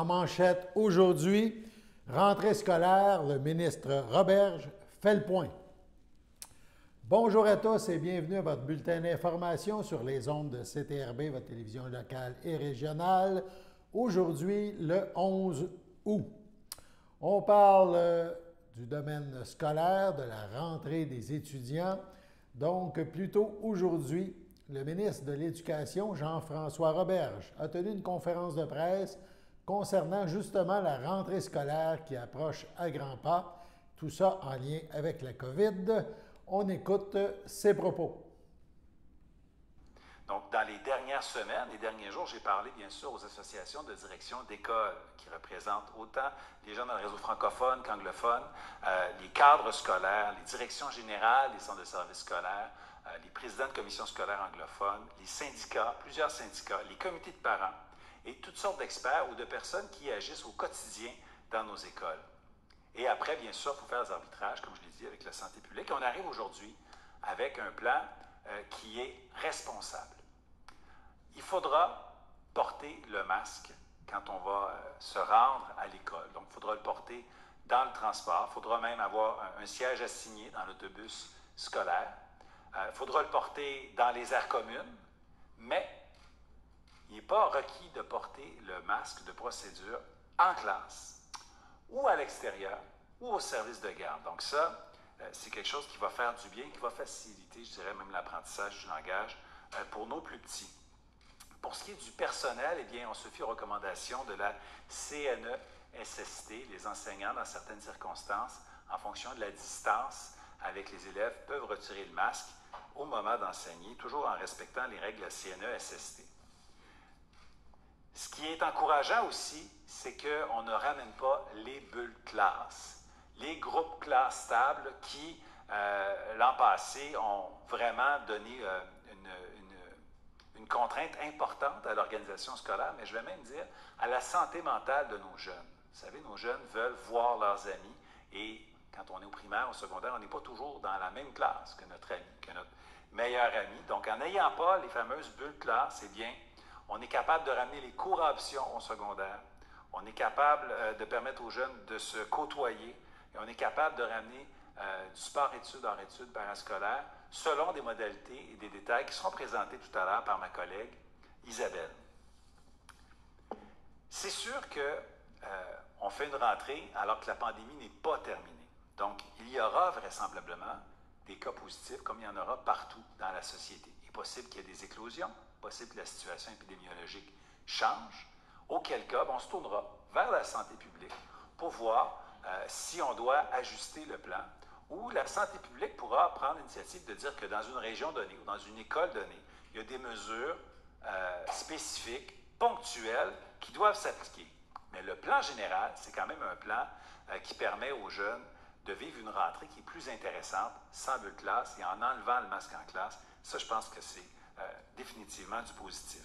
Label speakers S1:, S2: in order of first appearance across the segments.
S1: En manchette aujourd'hui, rentrée scolaire, le ministre Roberge fait le point. Bonjour à tous et bienvenue à votre bulletin d'information sur les ondes de CTRB, votre télévision locale et régionale. Aujourd'hui, le 11 août. On parle du domaine scolaire, de la rentrée des étudiants. Donc, plus tôt aujourd'hui, le ministre de l'Éducation, Jean-François Roberge, a tenu une conférence de presse concernant justement la rentrée scolaire qui approche à grands pas, tout ça en lien avec la COVID. On écoute ses propos.
S2: Donc, dans les dernières semaines, les derniers jours, j'ai parlé bien sûr aux associations de direction d'école qui représentent autant les gens dans le réseau francophone qu'anglophone, les cadres scolaires, les directions générales des centres de services scolaires, les présidents de commissions scolaires anglophones, les syndicats, plusieurs syndicats, les comités de parents et toutes sortes d'experts ou de personnes qui agissent au quotidien dans nos écoles. Et après, bien sûr, il faut faire des arbitrages, comme je l'ai dit, avec la santé publique. Et on arrive aujourd'hui avec un plan qui est responsable. Il faudra porter le masque quand on va se rendre à l'école. Donc, il faudra le porter dans le transport. Il faudra même avoir un siège assigné dans l'autobus scolaire. Il faudra le porter dans les aires communes, mais il n'est pas requis de porter le masque de procédure en classe ou à l'extérieur, ou au service de garde. Donc ça, c'est quelque chose qui va faire du bien, qui va faciliter, je dirais, même l'apprentissage du langage pour nos plus petits. Pour ce qui est du personnel, eh bien, on se fie aux recommandations de la CNESST. Les enseignants, dans certaines circonstances, en fonction de la distance avec les élèves, peuvent retirer le masque au moment d'enseigner, toujours en respectant les règles de la CNESST. Ce qui est encourageant aussi, c'est qu'on ne ramène pas les bulles classe. Les groupes classes stables qui, l'an passé, ont vraiment donné une contrainte importante à l'organisation scolaire, mais je vais même dire à la santé mentale de nos jeunes. Vous savez, nos jeunes veulent voir leurs amis et quand on est au primaire, au secondaire, on n'est pas toujours dans la même classe que notre ami, que notre meilleur ami. Donc, en n'ayant pas les fameuses bulles classe, eh bien, on est capable de ramener les cours à option au secondaire. On est capable de permettre aux jeunes de se côtoyer. Et on est capable de ramener du sport-études, hors-études, parascolaire, selon des modalités et des détails qui seront présentés tout à l'heure par ma collègue Isabelle. C'est sûr qu'on fait une rentrée alors que la pandémie n'est pas terminée. Donc, il y aura vraisemblablement des cas positifs comme il y en aura partout dans la société. Il est possible qu'il y ait des éclosions, possible que la situation épidémiologique change, auquel cas, on se tournera vers la santé publique pour voir si on doit ajuster le plan, ou la santé publique pourra prendre l'initiative de dire que dans une région donnée ou dans une école donnée, il y a des mesures spécifiques, ponctuelles, qui doivent s'appliquer. Mais le plan général, c'est quand même un plan qui permet aux jeunes de vivre une rentrée qui est plus intéressante, sans bulle classe et en enlevant le masque en classe. Ça, je pense que c'est définitivement du positif.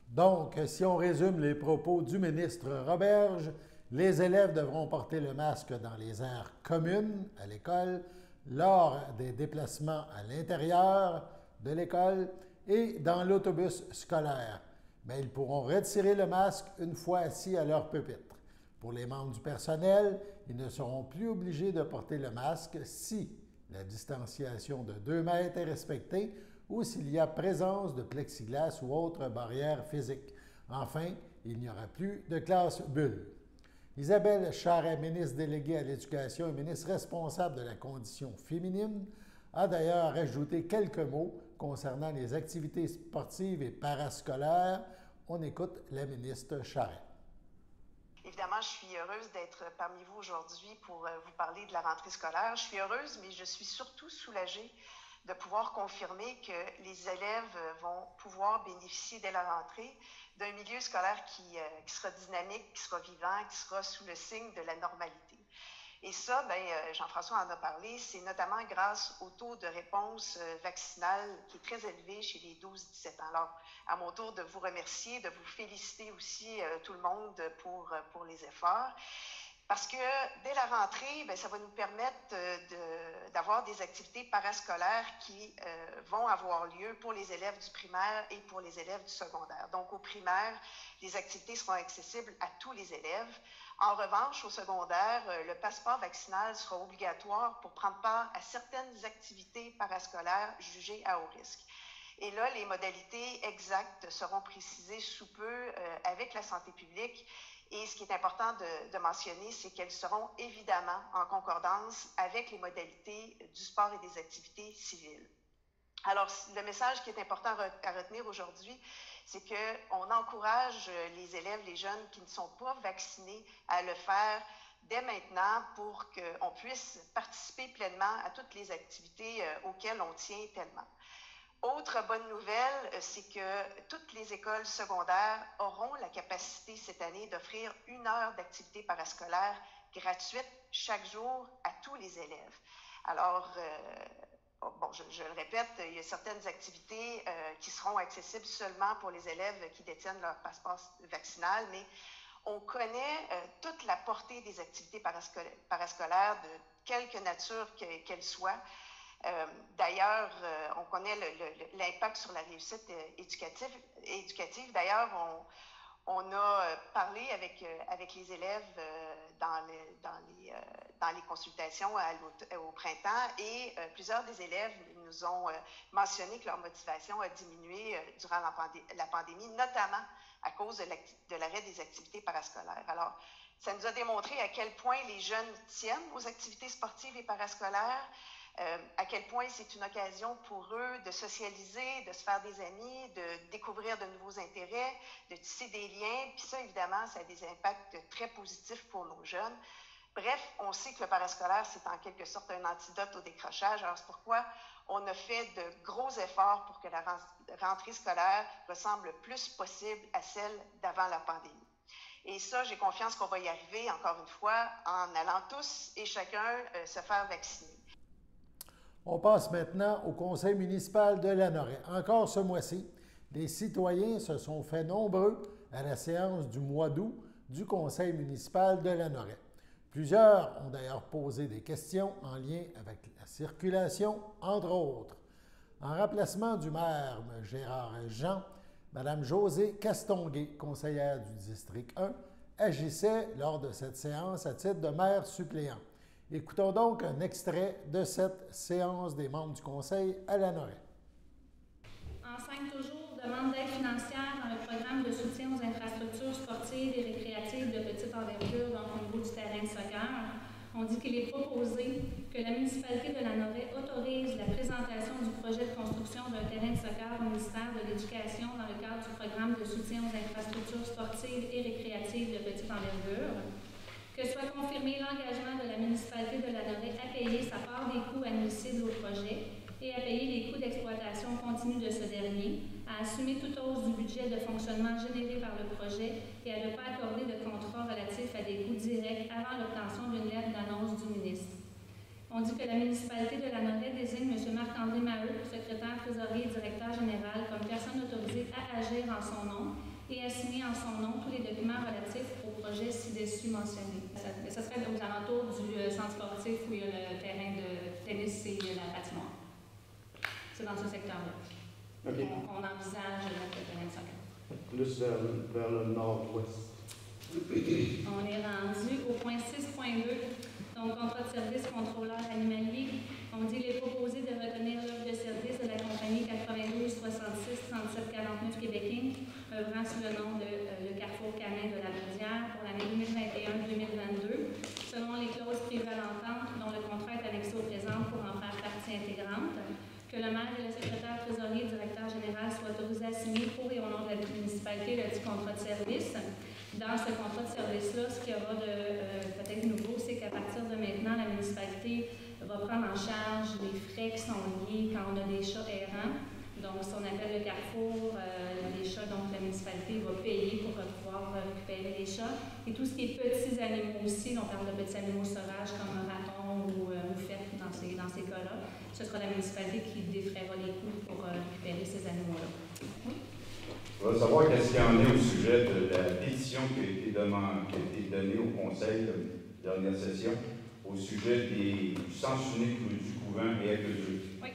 S1: Donc, si on résume les propos du ministre Roberge, les élèves devront porter le masque dans les aires communes à l'école, lors des déplacements à l'intérieur de l'école et dans l'autobus scolaire. Mais ils pourront retirer le masque une fois assis à leur pupitre. Pour les membres du personnel, ils ne seront plus obligés de porter le masque si la distanciation de 2 mètres est respectée ou s'il y a présence de plexiglas ou autre barrière physique. Enfin, il n'y aura plus de classe bulle. Isabelle Charret, ministre déléguée à l'Éducation et ministre responsable de la condition féminine, a d'ailleurs ajouté quelques mots concernant les activités sportives et parascolaires. On écoute la ministre Charret.
S3: Évidemment, je suis heureuse d'être parmi vous aujourd'hui pour vous parler de la rentrée scolaire. Je suis heureuse, mais je suis surtout soulagée de pouvoir confirmer que les élèves vont pouvoir bénéficier dès la rentrée d'un milieu scolaire qui sera dynamique, qui sera vivant, qui sera sous le signe de la normalité. Et ça, Jean-François en a parlé, c'est notamment grâce au taux de réponse vaccinale qui est très élevé chez les 12-17 ans. Alors, à mon tour de vous remercier, de vous féliciter aussi tout le monde pour les efforts. Parce que dès la rentrée, bien, ça va nous permettre d'avoir des activités parascolaires qui vont avoir lieu pour les élèves du primaire et pour les élèves du secondaire. Donc, au primaire, les activités seront accessibles à tous les élèves. En revanche, au secondaire, le passeport vaccinal sera obligatoire pour prendre part à certaines activités parascolaires jugées à haut risque. Et là, les modalités exactes seront précisées sous peu avec la santé publique. Et ce qui est important de mentionner, c'est qu'elles seront évidemment en concordance avec les modalités du sport et des activités civiles. Alors, le message qui est important à retenir aujourd'hui, c'est qu'on encourage les élèves, les jeunes qui ne sont pas vaccinés à le faire dès maintenant pour qu'on puisse participer pleinement à toutes les activités auxquelles on tient tellement. Autre bonne nouvelle, c'est que toutes les écoles secondaires auront la capacité cette année d'offrir 1 heure d'activité parascolaire gratuite chaque jour à tous les élèves. Alors, bon, je le répète, il y a certaines activités qui seront accessibles seulement pour les élèves qui détiennent leur passeport vaccinal, mais on connaît toute la portée des activités parascolaires, de quelque nature qu'elles soient. D'ailleurs, on connaît l'impact sur la réussite éducative. D'ailleurs, on a parlé avec les élèves dans les consultations au printemps et plusieurs des élèves nous ont mentionné que leur motivation a diminué durant la pandémie, notamment à cause de l'arrêt des activités parascolaires. Alors, ça nous a démontré à quel point les jeunes tiennent aux activités sportives et parascolaires, à quel point c'est une occasion pour eux de socialiser, de se faire des amis, de découvrir de nouveaux intérêts, de tisser des liens. Puis ça, évidemment, ça a des impacts très positifs pour nos jeunes. Bref, on sait que le parascolaire, c'est en quelque sorte un antidote au décrochage. Alors, c'est pourquoi on a fait de gros efforts pour que la rentrée scolaire ressemble le plus possible à celle d'avant la pandémie. Et ça, j'ai confiance qu'on va y arriver, encore une fois, en allant tous et chacun se faire vacciner.
S1: On passe maintenant au conseil municipal de Lanoraie. Encore ce mois-ci, les citoyens se sont fait nombreux à la séance du mois d'août du conseil municipal de Lanoraie. Plusieurs ont d'ailleurs posé des questions en lien avec la circulation, entre autres. En remplacement du maire Gérard Jean, Mme Josée Castonguay, conseillère du district 1, agissait lors de cette séance à titre de maire suppléant. Écoutons donc un extrait de cette séance des membres du conseil à Lanoraie.
S4: En 5 toujours, demande d'aide financière dans le programme de soutien aux infrastructures sportives et récréatives de petite envergure, donc au niveau du terrain de soccer. On dit qu'il est proposé que la municipalité de Lanoraie autorise la présentation du projet de construction d'un terrain de soccer au ministère de l'Éducation dans le cadre du programme de soutien aux infrastructures sportives et récréatives de petite envergure. Que soit confirmé l'engagement de la municipalité de Lanoraie à payer sa part des coûts admissibles au projet et à payer les coûts d'exploitation continue de ce dernier, à assumer toute hausse du budget de fonctionnement généré par le projet et à ne pas accorder de contrat relatif à des coûts directs avant l'obtention d'une lettre d'annonce du ministre. On dit que la municipalité de Lanoraie désigne M. Marc-André Maheu, secrétaire trésorier et directeur général, comme personne autorisée à agir en son nom et à signer en son nom tous les documents relatifs au projet ci-dessus mentionné. Ça serait aux alentours du centre sportif où il y a le terrain de tennis et la patinoire. C'est dans ce secteur-là. Okay. On envisage notre terrain de soccer.
S5: Plus vers le nord-ouest.
S4: On est rendu au point 6.2. Donc, contrat de service contrôleur animalier. On dit qu'il est proposé de retenir l'offre de service de la compagnie 92 66 37 49 Québec Inc., œuvrant sous le nom de le Carrefour Canin de la Baudière pour l'année 2021-2022, selon les clauses prévues à l'entente dont le contrat est annexé au présent pour en faire partie intégrante. Que le maire et le secrétaire trésorier directeur général soient autorisés à signer pour et au nom de la municipalité le dit contrat de service. Dans ce contrat de service-là, ce qu'il y aura de peut-être nouveau, c'est qu'à partir de maintenant, la municipalité va prendre en charge les frais qui sont liés quand on a des chats errants. Donc, ce qu'on appelle le carrefour, les chats, donc la municipalité va payer pour pouvoir récupérer les chats. Et tout ce qui est petits animaux aussi, on parle de petits animaux sauvages comme un raton ou moufette dans ces cas-là, ce sera la municipalité qui défraiera les coûts pour récupérer ces animaux-là. Oui?
S6: Je veux savoir qu'est-ce qu'il y en est au sujet de la pétition qui a été donnée au Conseil dernière session, au sujet du sens unique du couvent et aqueduc.
S4: Oui.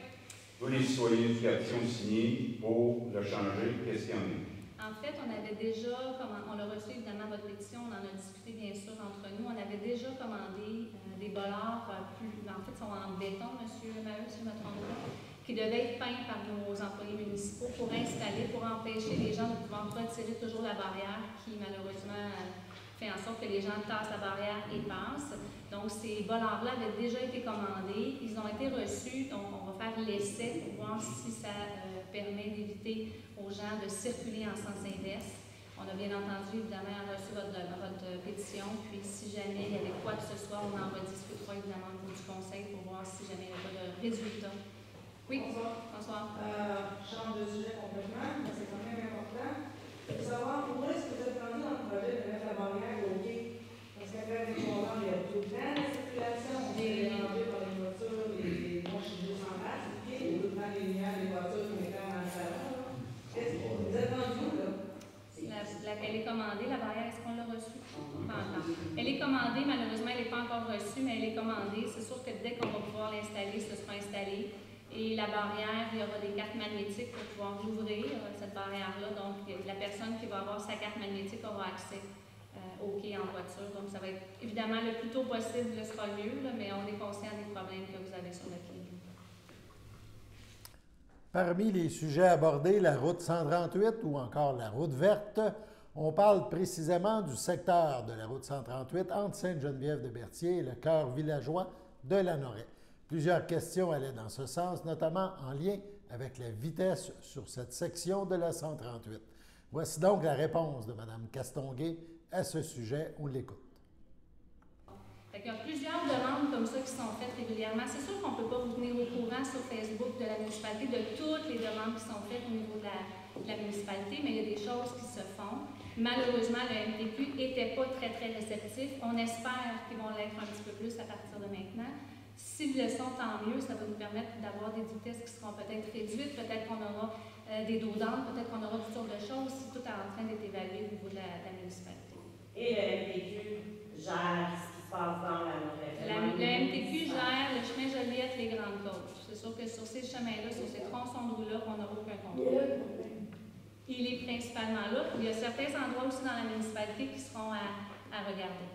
S6: Tous les citoyens du quartier ont signé pour le changer. Qu'est-ce qu'il y en a?
S4: En fait, on avait déjà, on a reçu évidemment votre pétition, on en a discuté bien sûr entre nous. On avait déjà commandé des bollards en fait, sont en béton, M. Maheu, si je ne me trompe pas, qui devaient être peints par nos employés municipaux pour installer, pour empêcher les gens de pouvoir retirer toujours la barrière qui, malheureusement, fait en sorte que les gens tassent la barrière et passent. Donc, ces bollards-là avaient déjà été commandés, ils ont été reçus, donc on va faire l'essai pour voir si ça permet d'éviter aux gens de circuler en sens inverse. On a bien entendu, évidemment, reçu votre pétition, puis si jamais il y avait quoi que ce soit, on en rediscutera évidemment au niveau du conseil pour voir si jamais il n'y a pas de résultat. Oui, bonsoir. Bonsoir.
S7: Change de sujet complètement, mais c'est quand même important. Il faut savoir où est-ce que vous êtes rendu dans le projet de mettre la barrière au quai. Parce qu'après les courants, il y a tout le temps la circulation, on est dérangé par les voitures, moi je suis 200 places, tout le temps les lumières, les voitures qui mettent dans le salon. Vous êtes rendu où, là?
S4: Elle est commandée, la barrière, est-ce qu'on l'a reçue? Pas encore. Elle est commandée, malheureusement, elle n'est pas encore reçue, mais elle est commandée. C'est sûr que dès qu'on va pouvoir l'installer, ce sera installé. Et la barrière, il y aura des cartes magnétiques pour pouvoir l'ouvrir, cette barrière-là. Donc, la personne qui va avoir sa carte magnétique aura accès au quai en voiture. Donc, ça va être évidemment le plus tôt possible, ce sera mieux, là, mais on est conscient des problèmes que vous avez sur le quai.
S1: Parmi les sujets abordés, la route 138 ou encore la route verte, on parle précisément du secteur de la route 138 entre Sainte-Geneviève-de-Berthier et le cœur villageois de Lanoraie. Plusieurs questions allaient dans ce sens, notamment en lien avec la vitesse sur cette section de la 138. Voici donc la réponse de Mme Castonguay à ce sujet. On l'écoute.
S4: Il y a plusieurs demandes comme ça qui sont faites régulièrement. C'est sûr qu'on ne peut pas vous tenir au courant sur Facebook de la municipalité de toutes les demandes qui sont faites au niveau de la municipalité, mais il y a des choses qui se font. Malheureusement, le MTQ n'était pas très réceptif. On espère qu'ils vont l'être un petit peu plus à partir de maintenant. S'ils le sont, tant mieux. Ça va nous permettre d'avoir des vitesses qui seront peut-être réduites. Peut-être qu'on aura des dos d'âne, peut-être qu'on aura toutes sortes de choses. Si tout est en train d'être évalué au niveau de la municipalité.
S7: Et le MTQ gère ce qui se passe dans la Lanoraie.
S4: Le MTQ gère le chemin Joliette, les Grandes Côtes. C'est sûr que sur ces chemins-là, sur ces tronçons de rue-là, on n'aura aucun contrôle. Il est principalement là. Il y a certains endroits aussi dans la municipalité qui seront à regarder.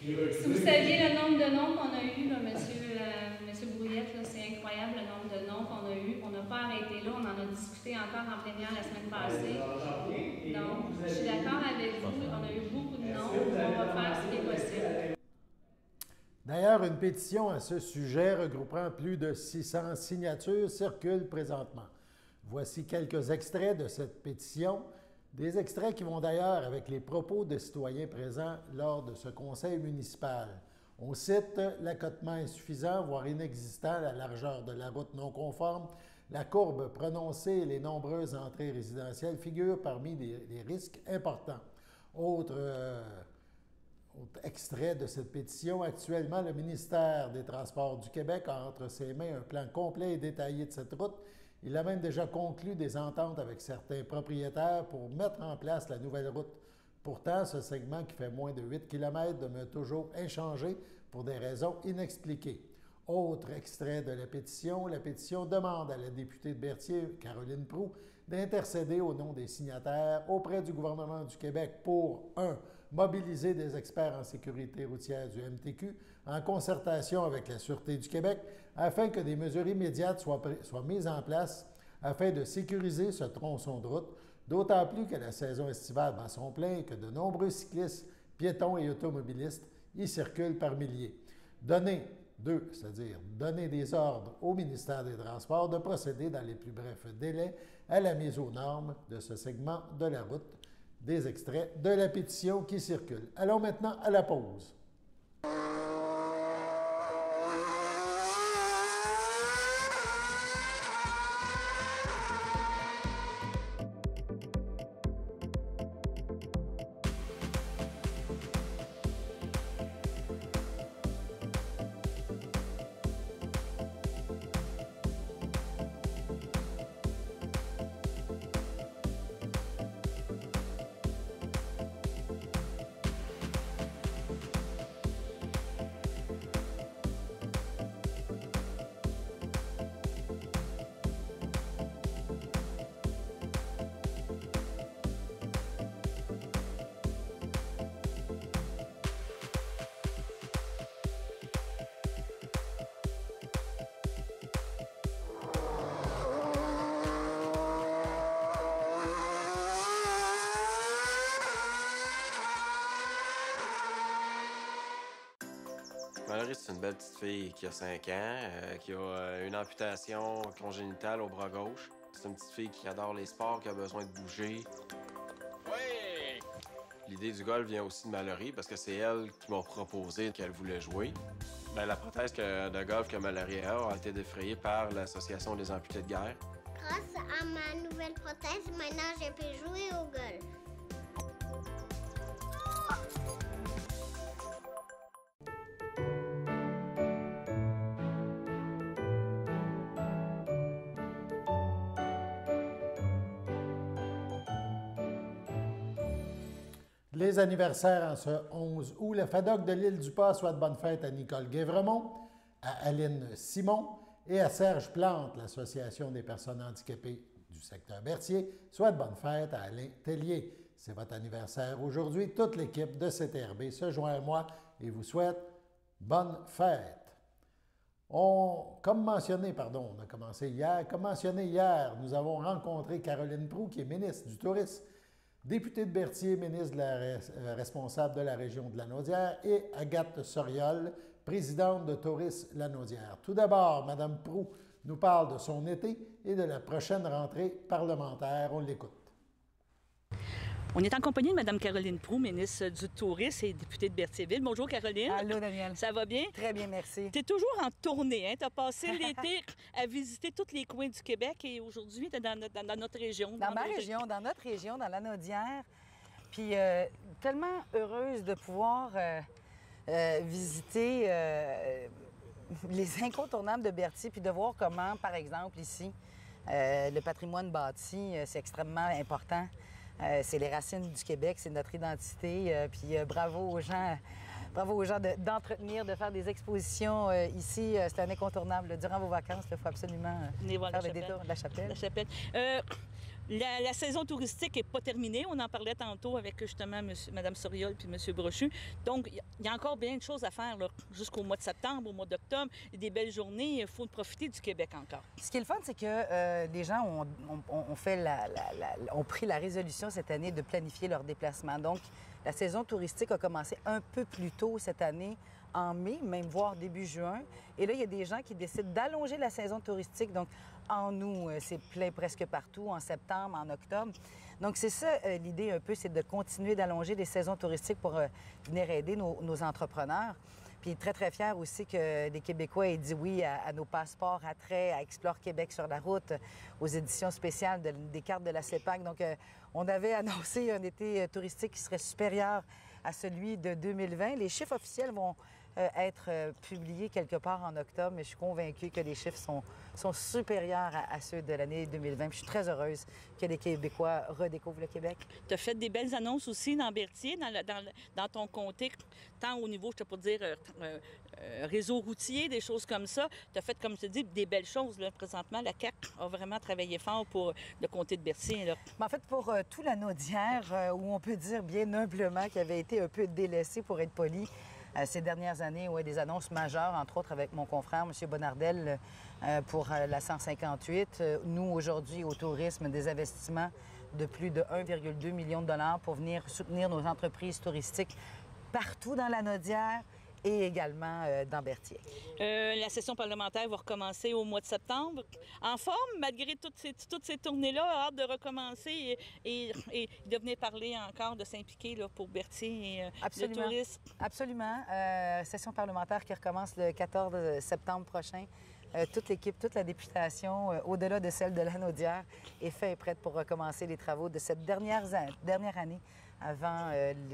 S4: Si vous saviez le nombre de noms qu'on a eu, là, monsieur Brouillette, c'est incroyable le nombre de noms qu'on a eu. On n'a pas arrêté là, on en a discuté encore en plénière la semaine passée. Donc, je suis d'accord avec vous, on a eu beaucoup de noms, on va faire ce qui est possible.
S1: D'ailleurs, une pétition à ce sujet regroupant plus de 600 signatures circule présentement. Voici quelques extraits de cette pétition, des extraits qui vont d'ailleurs avec les propos des citoyens présents lors de ce conseil municipal. On cite « l'accotement insuffisant, voire inexistant à la largeur de la route non conforme. La courbe prononcée et les nombreuses entrées résidentielles figurent parmi les risques importants. » Autre extrait de cette pétition. Actuellement, le ministère des Transports du Québec a entre ses mains un plan complet et détaillé de cette route. Il a même déjà conclu des ententes avec certains propriétaires pour mettre en place la nouvelle route. Pourtant, ce segment qui fait moins de 8 km demeure toujours inchangé pour des raisons inexpliquées. Autre extrait de la pétition demande à la députée de Berthier, Caroline Proulx, d'intercéder au nom des signataires auprès du gouvernement du Québec pour 1. Mobiliser des experts en sécurité routière du MTQ en concertation avec la Sûreté du Québec afin que des mesures immédiates soient mises en place afin de sécuriser ce tronçon de route, d'autant plus que la saison estivale bat son plein et que de nombreux cyclistes, piétons et automobilistes y circulent par milliers. 2, c'est-à-dire donner des ordres au ministère des Transports de procéder dans les plus brefs délais à la mise aux normes de ce segment de la route. Des extraits de la pétition qui circule. Allons maintenant à la pause.
S8: petite fille qui a 5 ans, qui a une amputation congénitale au bras gauche. C'est une petite fille qui adore les sports, qui a besoin de bouger. Oui! L'idée du golf vient aussi de Mallory parce que c'est elle qui m'a proposé qu'elle voulait jouer. Bien, la prothèse de golf que Mallory a été défrayée par l'Association des amputés de guerre.
S9: Grâce à ma nouvelle prothèse, maintenant je peux jouer au golf.
S1: Les anniversaires en ce 11 août, le FADOC de l'Île-du-Pas souhaite bonne fête à Nicole Guévremont, à Aline Simon et à Serge Plante. L'Association des personnes handicapées du secteur Berthier souhaite bonne fête à Alain Tellier. C'est votre anniversaire aujourd'hui. Toute l'équipe de CTRB se joint à moi et vous souhaite bonne fête. Comme mentionné hier, nous avons rencontré Caroline Proulx, qui est ministre du Tourisme, députée de Berthier, ministre responsable de la région de Lanaudière, et Agathe Soriol, présidente de Tourisme Lanaudière. Tout d'abord, Mme Proulx nous parle de son été et de la prochaine rentrée parlementaire. On l'écoute.
S10: On est en compagnie de Mme Caroline Proulx, ministre du Tourisme et députée de Berthierville. Bonjour, Caroline.
S11: Allô, Daniel.
S10: Ça va bien?
S11: Très bien, merci.
S10: Tu es toujours en tournée, hein? Tu as passé l'été à visiter tous les coins du Québec et aujourd'hui, tu es dans notre région.
S11: Dans notre région, dans Lanaudière. Puis tellement heureuse de pouvoir visiter les incontournables de Berthier puis de voir comment, par exemple, ici, le patrimoine bâti, c'est extrêmement important. C'est les racines du Québec, c'est notre identité. Puis bravo aux gens d'entretenir, de faire des expositions ici. C'est un incontournable. Durant vos vacances, il faut absolument faire le détour de la chapelle.
S10: La chapelle. La saison touristique n'est pas terminée. On en parlait tantôt avec justement Mme Soriol puis M. Brochu. Donc, il y a encore bien de choses à faire jusqu'au mois de septembre, au mois d'octobre. Il y a des belles journées. Il faut profiter du Québec encore.
S11: Ce qui est le fun, c'est que des gens ont pris la résolution cette année de planifier leur déplacement. Donc, la saison touristique a commencé un peu plus tôt cette année, en mai, même voire début juin. Et là, il y a des gens qui décident d'allonger la saison touristique. Donc, en août, c'est plein presque partout, en septembre, en octobre. Donc, c'est ça l'idée un peu, c'est de continuer d'allonger les saisons touristiques pour venir aider nos entrepreneurs. Puis très, très fier aussi que les Québécois aient dit oui à nos passeports à trait, à Explore Québec sur la route, aux éditions spéciales des cartes de la CEPAC. Donc, on avait annoncé un été touristique qui serait supérieur à celui de 2020. Les chiffres officiels vont être publiés quelque part en octobre, mais je suis convaincue que les chiffres sont supérieurs à ceux de l'année 2020. Puis je suis très heureuse que les Québécois redécouvrent le Québec.
S10: Tu as fait des belles annonces aussi dans Berthier, dans ton comté, tant au niveau, je ne sais pas dire, réseau routier, des choses comme ça. Tu as fait, comme tu dis, des belles choses. Là. Présentement, la CAQ a vraiment travaillé fort pour le comté de Berthier. Là.
S11: Mais en fait, pour tout Lanaudière, où on peut dire bien humblement qu'il avait été un peu délaissé, pour être poli, ces dernières années, des annonces majeures, entre autres avec mon confrère, M. Bonardel, pour la 158. Nous, aujourd'hui, au tourisme, des investissements de plus de 1,2 million de dollars pour venir soutenir nos entreprises touristiques partout dans Lanaudière et également dans Berthier.
S10: La session parlementaire va recommencer au mois de septembre. En forme, malgré toutes ces tournées-là, hâte de recommencer et de venir parler encore, de s'impliquer pour Berthier et le tourisme.
S11: Absolument. Session parlementaire qui recommence le 14 septembre prochain. Toute l'équipe, toute la députation, au-delà de celle de Lanaudière, est faite et prête pour recommencer les travaux de cette dernière année avant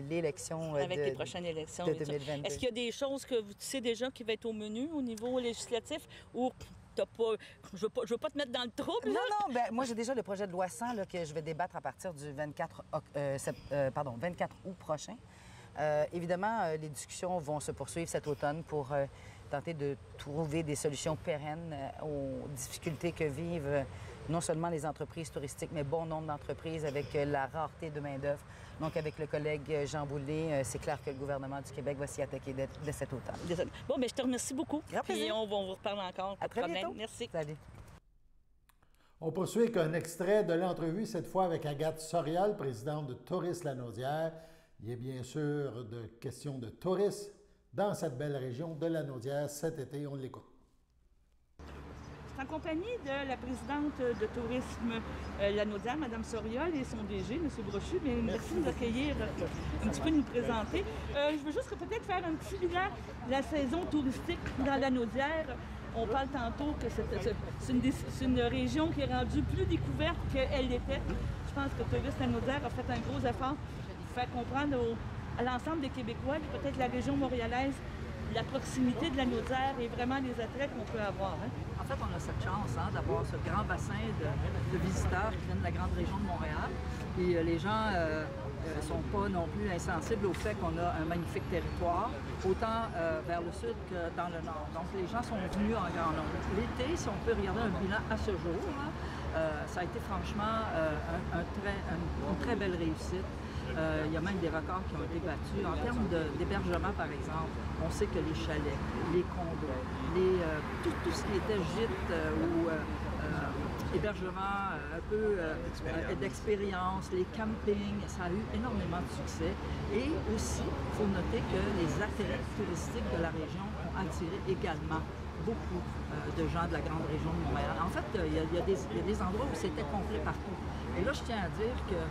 S11: l'élection
S10: avec les prochaines élections
S11: de 2022.
S10: Est-ce qu'il y a des choses que vous savez déjà qui vont être au menu au niveau législatif ou t'as pas... Je veux pas te mettre dans le trouble?
S11: Non, non, bien, moi j'ai déjà le projet de loi 100 que je vais débattre à partir du 24 août prochain. Évidemment, les discussions vont se poursuivre cet automne pour tenter de trouver des solutions pérennes aux difficultés que vivent non seulement les entreprises touristiques, mais bon nombre d'entreprises avec la rareté de main-d'œuvre. Donc, avec le collègue Jean Boulet, c'est clair que le gouvernement du Québec va s'y attaquer dès cet automne.
S10: Bon, bien, je te remercie beaucoup.
S11: Puis
S10: on vous reparle encore.
S11: À très bientôt.
S10: Merci.
S11: Salut.
S1: On poursuit avec un extrait de l'entrevue, cette fois avec Agathe Soriol, présidente de Tourisme Lanaudière. Il est bien sûr de questions de tourisme dans cette belle région de la Naudière cet été. On l'écoute.
S10: En compagnie de la présidente de tourisme La Naudière, Mme Soriol, et son DG, M. Brochu. Mais merci de nous accueillir, un petit peu nous présenter. Je veux juste peut-être faire un petit bilan de la saison touristique dans La Naudière. On parle tantôt que c'est une région qui est rendue plus découverte qu'elle l'était. Je pense que Tourisme La Naudière a fait un gros effort pour faire comprendre à l'ensemble des Québécois, puis peut-être la région montréalaise, la proximité de La Naudière et vraiment les attraits qu'on peut avoir. Hein?
S12: En fait, on a cette chance d'avoir ce grand bassin de visiteurs qui viennent de la grande région de Montréal. Et les gens ne sont pas non plus insensibles au fait qu'on a un magnifique territoire, autant vers le sud que dans le nord. Donc, les gens sont venus en grand nombre. L'été, si on peut regarder un bilan à ce jour, ça a été franchement une très belle réussite. Il y a même des records qui ont été battus. En termes d'hébergement, par exemple, on sait que les chalets, les condos, tout ce qui était gîte ou hébergement un peu d'expérience, les campings, ça a eu énormément de succès. Et aussi, il faut noter que les attraits touristiques de la région ont attiré également beaucoup de gens de la grande région de Montréal. En fait, il y a des endroits où c'était complet partout. Et là, je tiens à dire que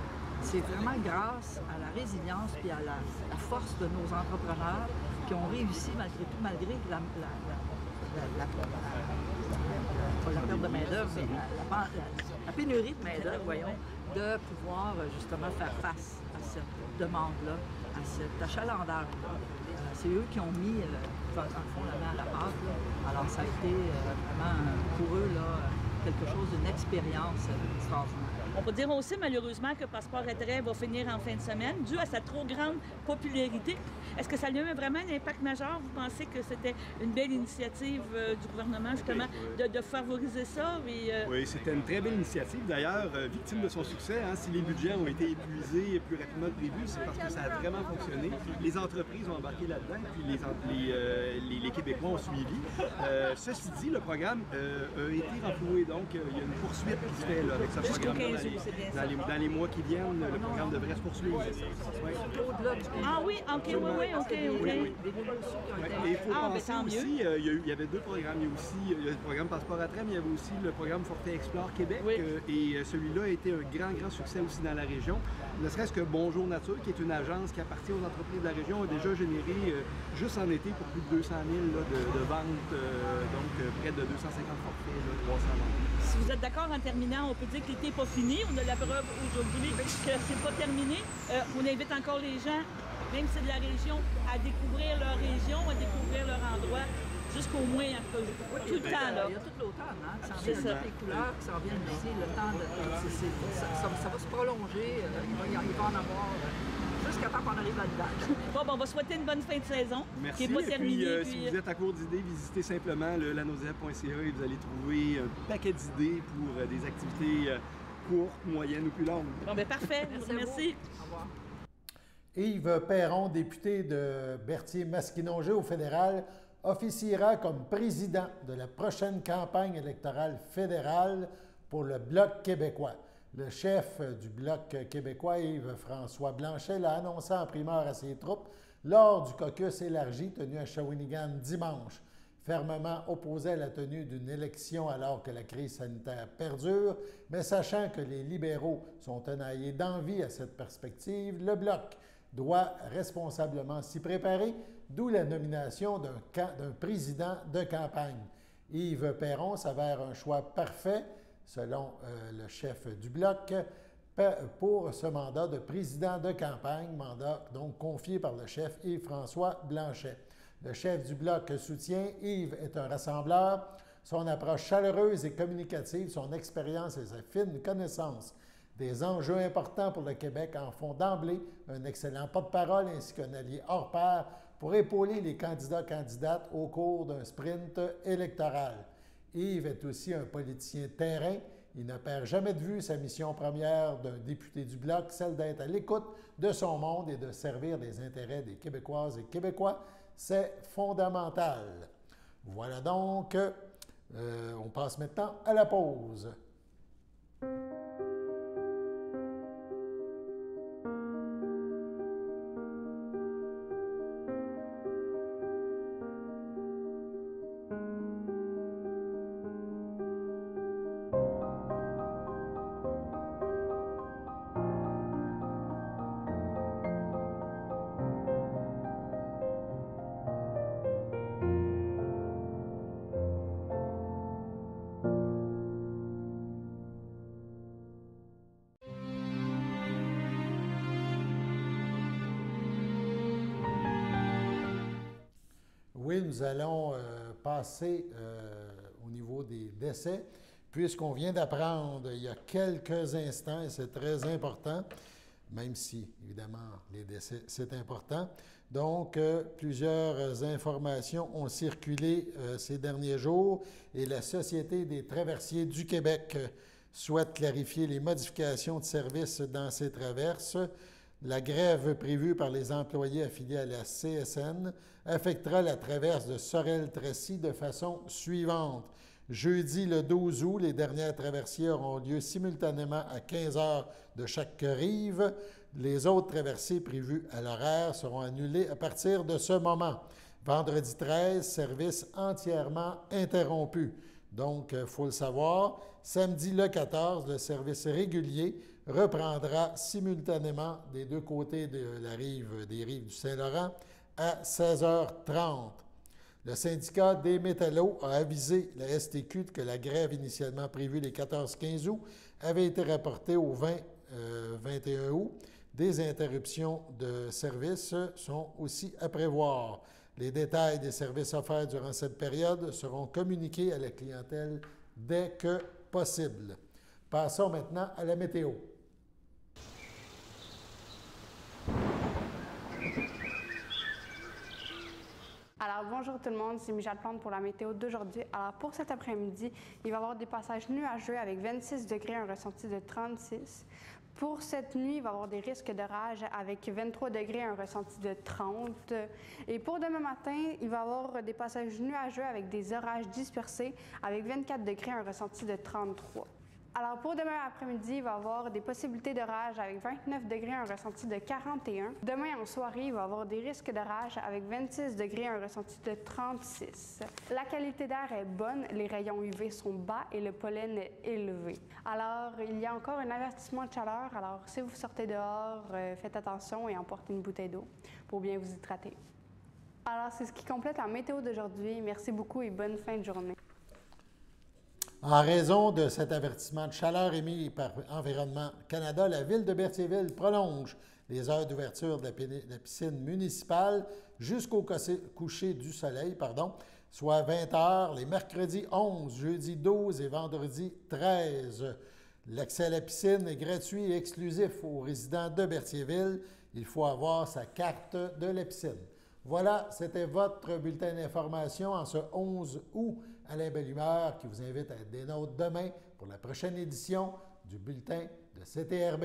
S12: c'est vraiment grâce à la résilience et à la force de nos entrepreneurs qui ont réussi malgré tout, malgré la perte de main-d'œuvre, mais la pénurie de main-d'œuvre, voyons, de pouvoir justement faire face à cette demande-là, à cet achalandage-là. C'est eux qui ont mis, dans le fond, la main à la pâte. Alors, ça a été vraiment pour eux quelque chose d'une expérience extraordinaire.
S10: On peut dire aussi, malheureusement, que Passeport Attrait va finir en fin de semaine, dû à sa trop grande popularité. Est-ce que ça a eu vraiment un impact majeur? Vous pensez que c'était une belle initiative du gouvernement, justement, de favoriser ça?
S13: Oui, c'était une très belle initiative. D'ailleurs, victime de son succès, si les budgets ont été épuisés plus rapidement que prévu, c'est parce que ça a vraiment fonctionné. Les entreprises ont embarqué là-dedans, puis les Québécois ont suivi. Ceci dit, le programme a été renfloué, donc il y a une poursuite qui se fait là, avec ce programme-là. Dans les mois qui viennent, le programme devrait se poursuivre.
S10: Ah oui, OK.
S13: Et il faut penser aussi, il y avait deux programmes. Il y a le programme Passeport Attrait, mais il y avait aussi le programme Forfait Explore Québec. Et celui-là a été un grand succès aussi dans la région. Ne serait-ce que Bonjour Nature, qui est une agence qui appartient aux entreprises de la région, a déjà généré, juste en été, pour plus de 200 000 de ventes, donc près de 250 forfaits, 300 ventes.
S10: Si vous êtes d'accord, en terminant, on peut dire que l'été n'est pas fini. On a la preuve aujourd'hui que c'est pas terminé. On invite encore les gens, même si c'est de la région, à découvrir leur région, à découvrir leur endroit, jusqu'au moins tout le temps. Là.
S12: Il y a tout l'automne, c'est ça. Les couleurs qui s'en viennent ici, le temps ça va se prolonger, il va en avoir jusqu'à temps qu'on arrive à l'hiver.
S10: Bon, on va souhaiter une bonne fin de saison.
S13: Merci.
S10: Qui n'est pas terminée.
S13: Si vous êtes à court d'idées, visitez simplement le lanaudière.ca et vous allez trouver un paquet d'idées pour des activités courtes, moyennes ou plus longues.
S10: Bon, parfait. Merci.
S12: Au revoir.
S1: Yves Perron, député de Berthier-Masquinongé au fédéral, officiera comme président de la prochaine campagne électorale fédérale pour le Bloc québécois. Le chef du Bloc québécois, Yves-François Blanchet, l'a annoncé en primeur à ses troupes lors du caucus élargi tenu à Shawinigan dimanche. Fermement opposé à la tenue d'une élection alors que la crise sanitaire perdure, mais sachant que les libéraux sont tenaillés d'envie à cette perspective, le Bloc doit responsablement s'y préparer, d'où la nomination d'un président de campagne. Yves Perron s'avère un choix parfait, selon le chef du Bloc, pour ce mandat de président de campagne, mandat donc confié par le chef Yves-François Blanchet. Le chef du Bloc soutient Yves est un rassembleur. Son approche chaleureuse et communicative, son expérience et sa fine connaissance des enjeux importants pour le Québec en font d'emblée un excellent porte-parole ainsi qu'un allié hors pair pour épauler les candidats-candidates au cours d'un sprint électoral. Yves est aussi un politicien terrain. Il ne perd jamais de vue sa mission première d'un député du Bloc, celle d'être à l'écoute de son monde et de servir les intérêts des Québécoises et Québécois. C'est fondamental. Voilà donc, on passe maintenant à la pause. nous allons passer au niveau des décès, puisqu'on vient d'apprendre il y a quelques instants, et c'est très important, même si, évidemment, les décès, c'est important. Donc, plusieurs informations ont circulé ces derniers jours et la Société des traversiers du Québec souhaite clarifier les modifications de service dans ces traverses. La grève prévue par les employés affiliés à la CSN affectera la traverse de Sorel-Tracy de façon suivante. Jeudi, le 12 août, les dernières traversiers auront lieu simultanément à 15 heures de chaque rive. Les autres traversées prévues à l'horaire seront annulées à partir de ce moment. Vendredi 13, service entièrement interrompu. Donc, il faut le savoir, samedi le 14, le service régulier reprendra simultanément des deux côtés de la rive, des rives du Saint-Laurent à 16h30. Le syndicat des métallos a avisé la STQ que la grève initialement prévue les 14-15 août avait été reportée au 20-21 août. Des interruptions de service sont aussi à prévoir. Les détails des services offerts durant cette période seront communiqués à la clientèle dès que possible. Passons maintenant à la météo.
S14: Alors, bonjour tout le monde, c'est Michel Plante pour la météo d'aujourd'hui. Alors, pour cet après-midi, il va y avoir des passages nuageux avec 26 degrés, un ressenti de 36. Pour cette nuit, il va y avoir des risques d'orage avec 23 degrés, un ressenti de 30. Et pour demain matin, il va y avoir des passages nuageux avec des orages dispersés avec 24 degrés, un ressenti de 33. Alors, pour demain après-midi, il va y avoir des possibilités d'orage avec 29 degrés, un ressenti de 41. Demain en soirée, il va y avoir des risques d'orage avec 26 degrés, un ressenti de 36. La qualité d'air est bonne, les rayons UV sont bas et le pollen est élevé. Alors, il y a encore un avertissement de chaleur. Alors, si vous sortez dehors, faites attention et emportez une bouteille d'eau pour bien vous hydrater. Alors, c'est ce qui complète la météo d'aujourd'hui. Merci beaucoup et bonne fin de journée.
S1: En raison de cet avertissement de chaleur émis par Environnement Canada, la Ville de Berthierville prolonge les heures d'ouverture de la piscine municipale jusqu'au coucher du soleil, soit 20 heures les mercredis 11, jeudi 12 et vendredi 13. L'accès à la piscine est gratuit et exclusif aux résidents de Berthierville. Il faut avoir sa carte de la piscine. Voilà, c'était votre bulletin d'information en ce 11 août. Alain Bellumeur qui vous invite à être des nôtres demain pour la prochaine édition du bulletin de CTRB.